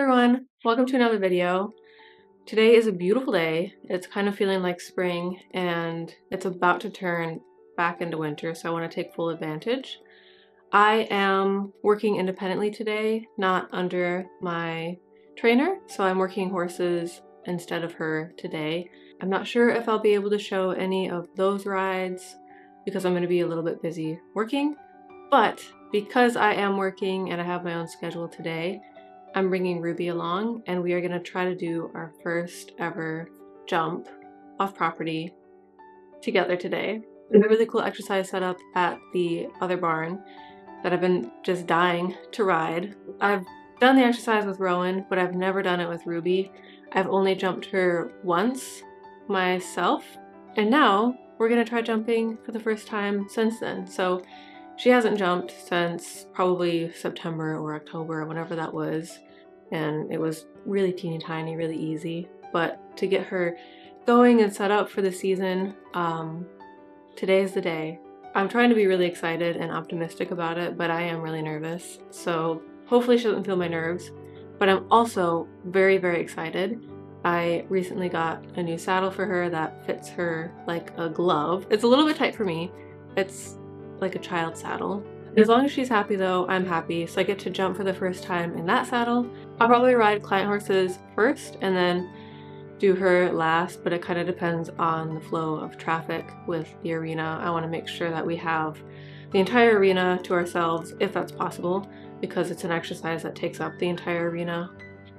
everyone, welcome to another video. Today is a beautiful day. It's kind of feeling like spring and it's about to turn back into winter, so I want to take full advantage. I am working independently today, not under my trainer, so I'm working horses instead of her today. I'm not sure if I'll be able to show any of those rides because I'm going to be a little bit busy working, but because I am working and I have my own schedule today, I'm bringing Ruby along and we are going to try to do our first ever jump off property together today. There's a really cool exercise set up at the other barn that I've been just dying to ride. I've done the exercise with Rowan, but I've never done it with Ruby. I've only jumped her once myself, and now we're going to try jumping for the first time since then. So she hasn't jumped since probably September or October, whenever that was, and it was really teeny tiny, really easy. But to get her going and set up for the season, today is the day. I'm trying to be really excited and optimistic about it, but I am really nervous, so hopefully she doesn't feel my nerves. But I'm also very, very excited. I recently got a new saddle for her that fits her like a glove. It's a little bit tight for me. It's like a child saddle. As long as she's happy though, I'm happy. So I get to jump for the first time in that saddle. I'll probably ride client horses first and then do her last, but it kind of depends on the flow of traffic with the arena. I want to make sure that we have the entire arena to ourselves if that's possible, because it's an exercise that takes up the entire arena.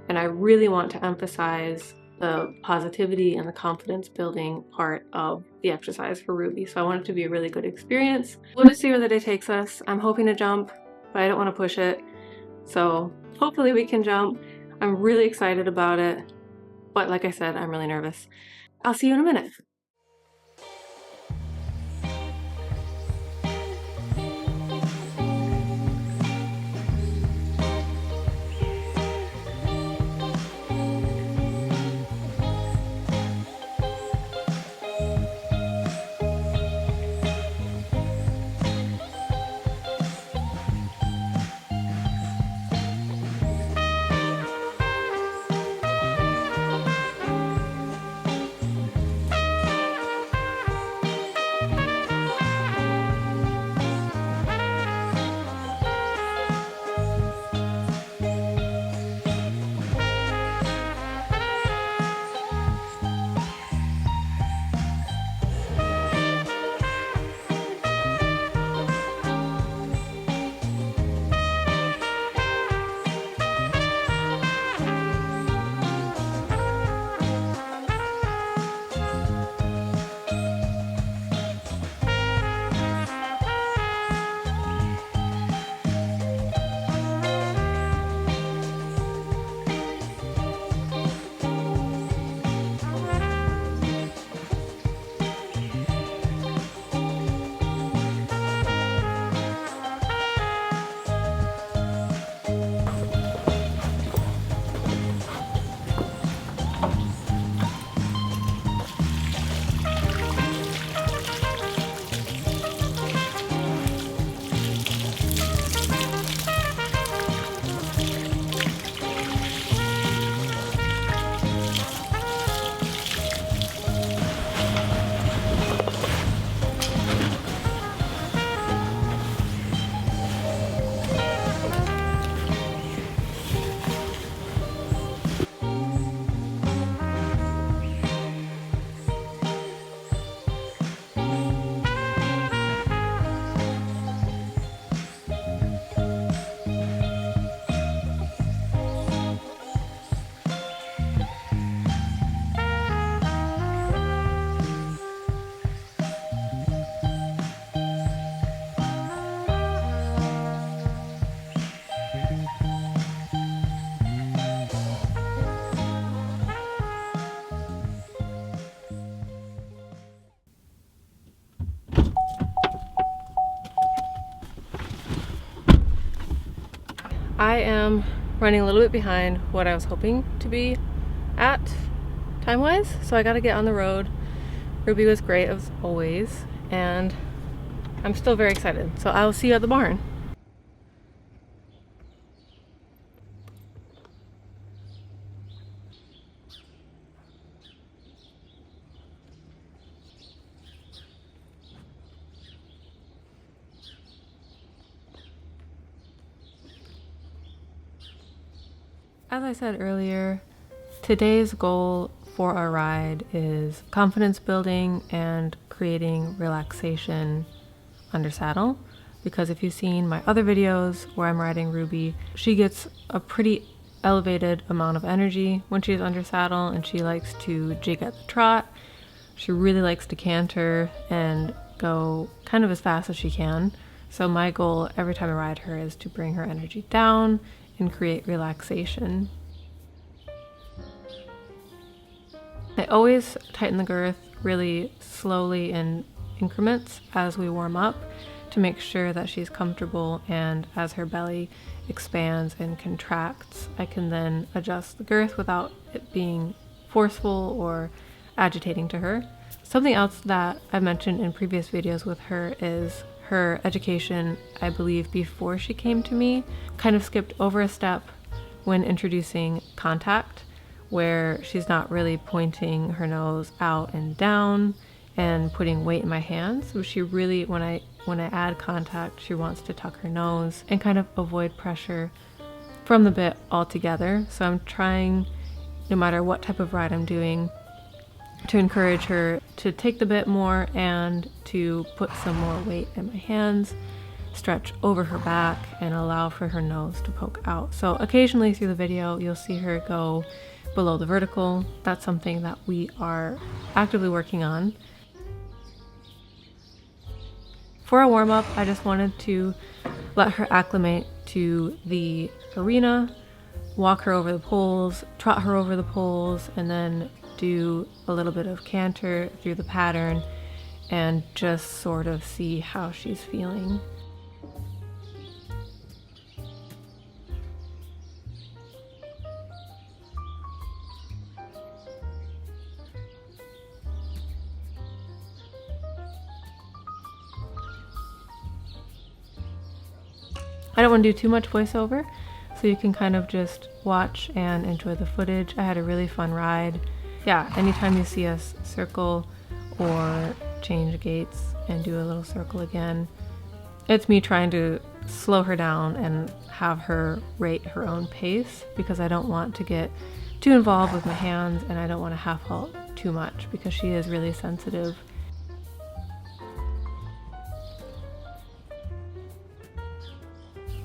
And I really want to emphasize the positivity and the confidence building part of the exercise for Ruby. So I want it to be a really good experience. We'll just see where the day takes us. I'm hoping to jump, but I don't want to push it. So hopefully we can jump. I'm really excited about it. But like I said, I'm really nervous. I'll see you in a minute. I am running a little bit behind what I was hoping to be at time-wise, so I gotta get on the road. Ruby was great as always, and I'm still very excited. So I will see you at the barn. As I said earlier, today's goal for our ride is confidence building and creating relaxation under saddle. Because if you've seen my other videos where I'm riding Ruby, she gets a pretty elevated amount of energy when she's under saddle, and she likes to jig at the trot. She really likes to canter and go kind of as fast as she can. So my goal every time I ride her is to bring her energy down and create relaxation. I always tighten the girth really slowly in increments as we warm up to make sure that she's comfortable, and as her belly expands and contracts, I can then adjust the girth without it being forceful or agitating to her. Something else that I've mentioned in previous videos with her is her education. I believe before she came to me, kind of skipped over a step when introducing contact, where she's not really pointing her nose out and down and putting weight in my hands. So she really, when I add contact, she wants to tuck her nose and kind of avoid pressure from the bit altogether. So I'm trying, no matter what type of ride I'm doing, to encourage her to take the bit more and to put some more weight in my hands, stretch over her back, and allow for her nose to poke out. So occasionally through the video, you'll see her go below the vertical. That's something that we are actively working on. For a warm-up, I just wanted to let her acclimate to the arena, walk her over the poles, trot her over the poles, and then do a little bit of canter through the pattern and just sort of see how she's feeling. I don't want to do too much voiceover, so you can kind of just watch and enjoy the footage. I had a really fun ride. Yeah, anytime you see us circle or change gaits and do a little circle again, it's me trying to slow her down and have her rate her own pace, because I don't want to get too involved with my hands, and I don't want to half halt too much because she is really sensitive.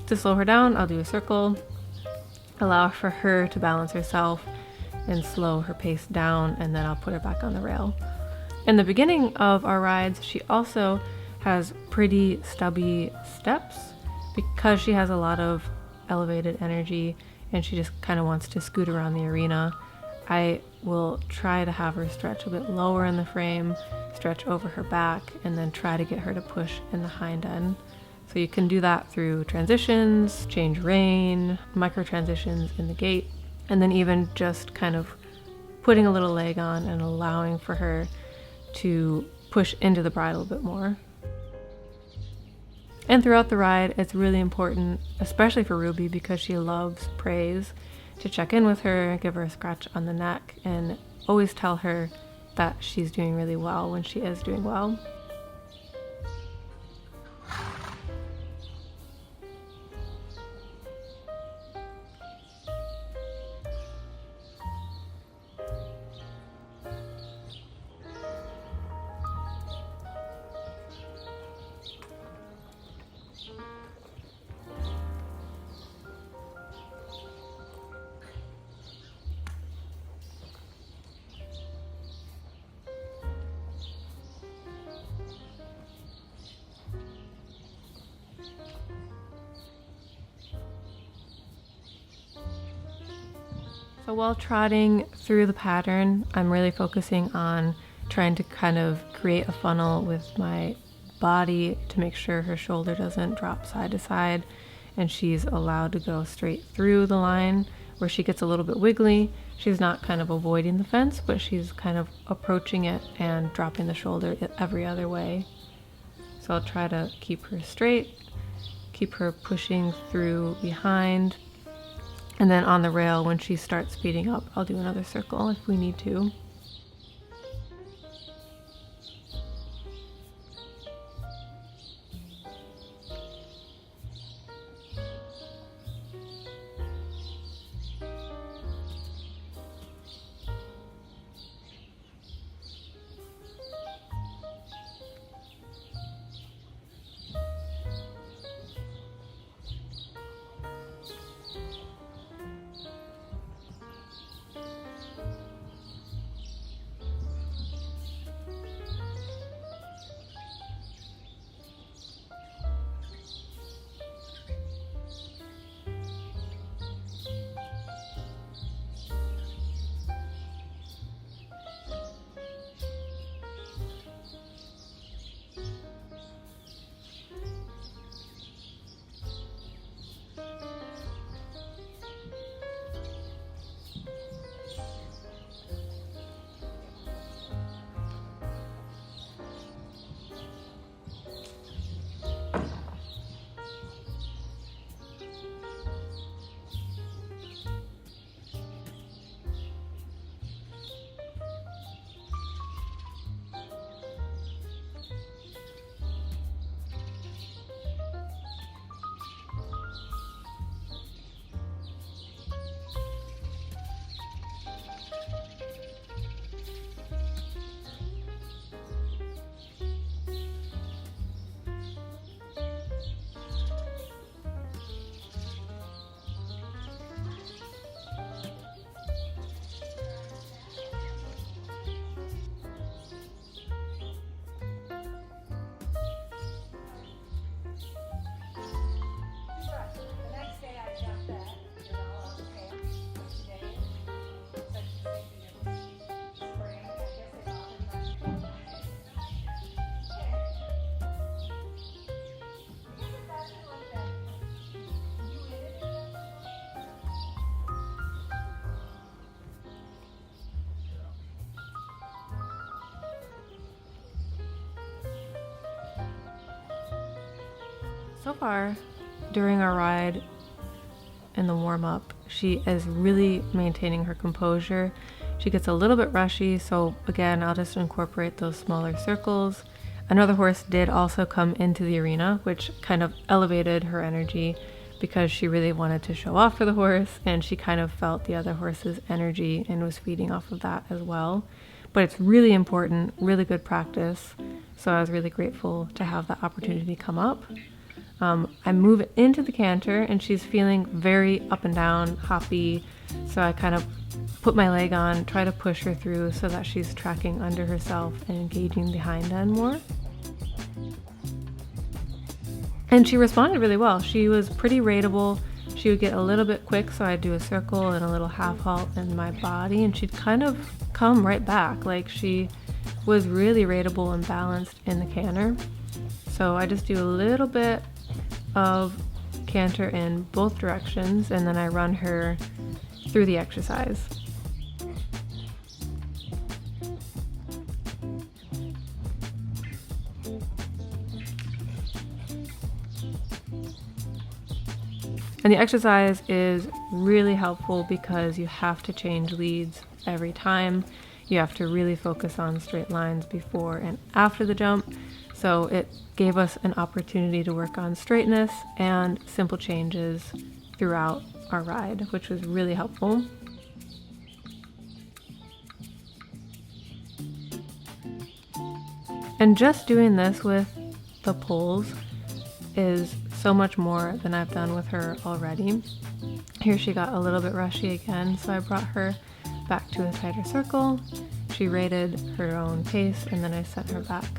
To slow her down, I'll do a circle, allow for her to balance herself and slow her pace down, and then I'll put her back on the rail. In the beginning of our rides, she also has pretty stubby steps because she has a lot of elevated energy and she just kind of wants to scoot around the arena. I will try to have her stretch a bit lower in the frame, stretch over her back, and then try to get her to push in the hind end. So you can do that through transitions, change rein, micro transitions in the gait, and then even just kind of putting a little leg on and allowing for her to push into the bridle a bit more. And throughout the ride, it's really important, especially for Ruby because she loves praise, to check in with her, give her a scratch on the neck, and always tell her that she's doing really well when she is doing well. So while trotting through the pattern, I'm really focusing on trying to kind of create a funnel with my body to make sure her shoulder doesn't drop side to side and she's allowed to go straight through the line. Where she gets a little bit wiggly, she's not kind of avoiding the fence, but she's kind of approaching it and dropping the shoulder every other way. So I'll try to keep her straight, keep her pushing through behind. And then on the rail, when she starts speeding up, I'll do another circle if we need to. So far, during our ride in the warm-up, she is really maintaining her composure. She gets a little bit rushy, so again, I'll just incorporate those smaller circles. Another horse did also come into the arena, which kind of elevated her energy because she really wanted to show off for the horse, and she kind of felt the other horse's energy and was feeding off of that as well. But it's really important, really good practice, so I was really grateful to have that opportunity come up. I move into the canter and she's feeling very up and down, hoppy, so I kind of put my leg on, try to push her through so that she's tracking under herself and engaging the hind end more. And she responded really well. She was pretty rateable. She would get a little bit quick, so I'd do a circle and a little half halt in my body, and she'd kind of come right back. Like, she was really rateable and balanced in the canter. So I just do a little bit of canter in both directions, and then I run her through the exercise. And the exercise is really helpful because you have to change leads every time. You have to really focus on straight lines before and after the jump. So it gave us an opportunity to work on straightness and simple changes throughout our ride, which was really helpful. And just doing this with the poles is so much more than I've done with her already. Here she got a little bit rushy again, so I brought her back to a tighter circle. She rated her own pace, and then I sent her back.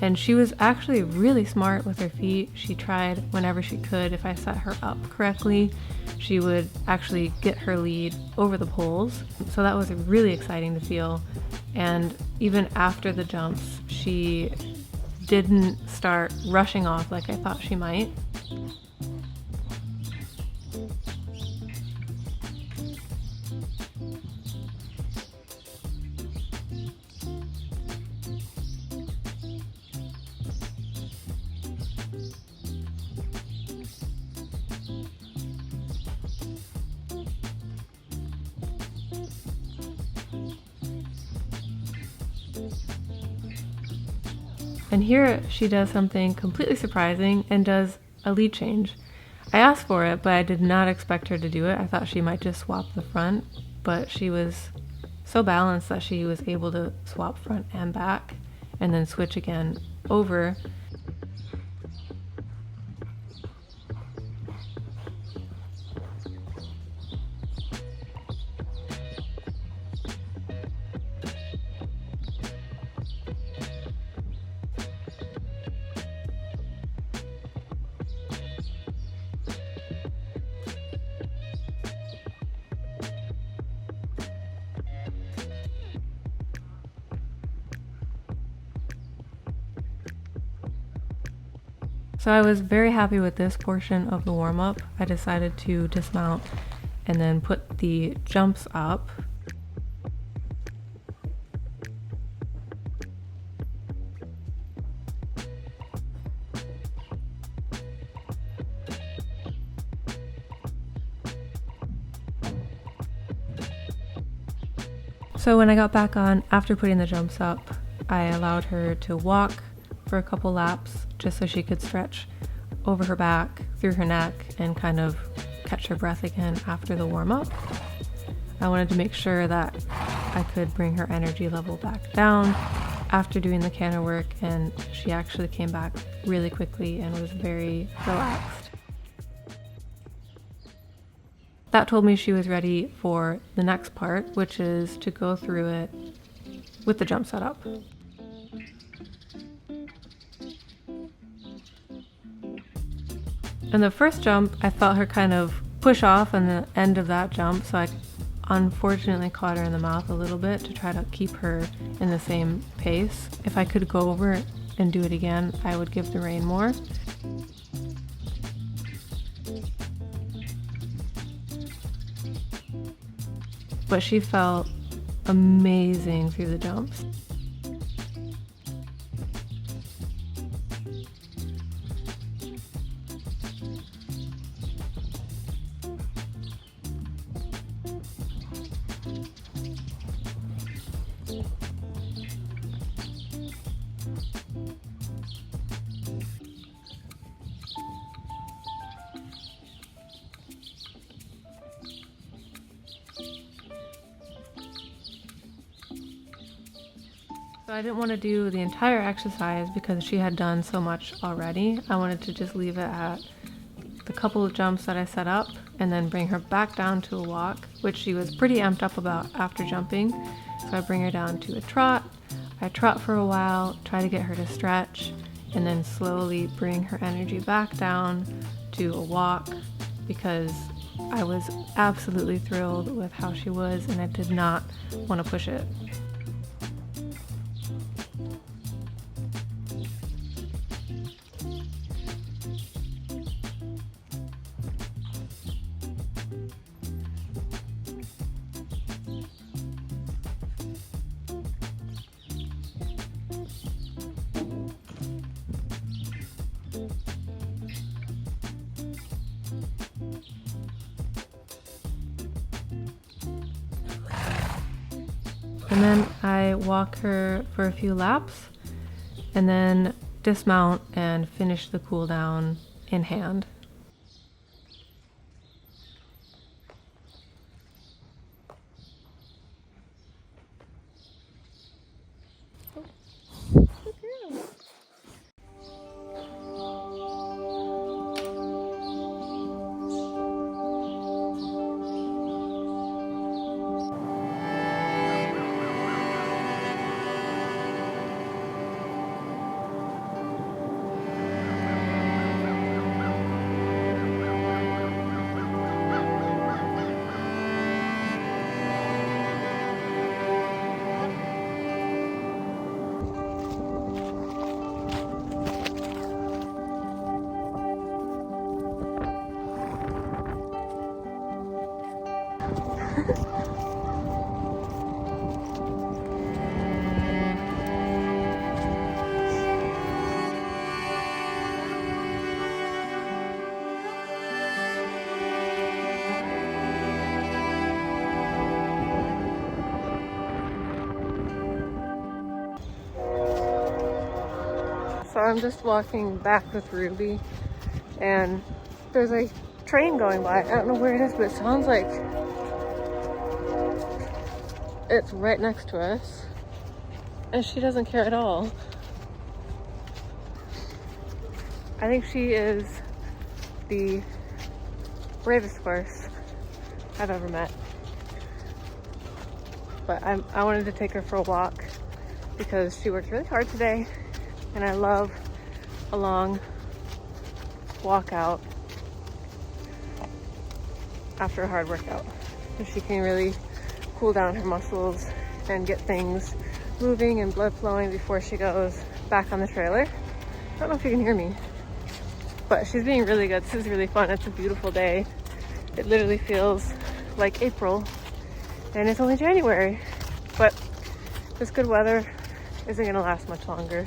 And she was actually really smart with her feet. She tried whenever she could. If I set her up correctly, she would actually get her lead over the poles. So that was really exciting to feel. And even after the jumps, she didn't start rushing off like I thought she might. And here she does something completely surprising and does a lead change. I asked for it, but I did not expect her to do it. I thought she might just swap the front, but she was so balanced that she was able to swap front and back and then switch again over. So I was very happy with this portion of the warm-up. I decided to dismount and then put the jumps up. So when I got back on, after putting the jumps up, I allowed her to walk for a couple laps just so she could stretch over her back, through her neck, and kind of catch her breath again after the warm-up. I wanted to make sure that I could bring her energy level back down after doing the canter work, and she actually came back really quickly and was very relaxed. That told me she was ready for the next part, which is to go through it with the jump setup. In the first jump, I felt her kind of push off on the end of that jump, so I unfortunately caught her in the mouth a little bit to try to keep her in the same pace. If I could go over and do it again, I would give the rein more. But she felt amazing through the jumps. So I didn't want to do the entire exercise because she had done so much already. I wanted to just leave it at the couple of jumps that I set up and then bring her back down to a walk, which she was pretty amped up about after jumping. So I bring her down to a trot. I trot for a while, try to get her to stretch, and then slowly bring her energy back down to a walk because I was absolutely thrilled with how she was and I did not want to push it. And then I walk her for a few laps and then dismount and finish the cool down in hand. So I'm just walking back with Ruby and there's a train going by. I don't know where it is, but it sounds like it's right next to us and she doesn't care at all. I think she is the bravest horse I've ever met. But I wanted to take her for a walk because she worked really hard today and I love a long walk out after a hard workout. So she can really cool down her muscles and get things moving and blood flowing before she goes back on the trailer. I don't know if you can hear me, but she's being really good. This is really fun. It's a beautiful day. It literally feels like April and it's only January, but this good weather isn't gonna last much longer.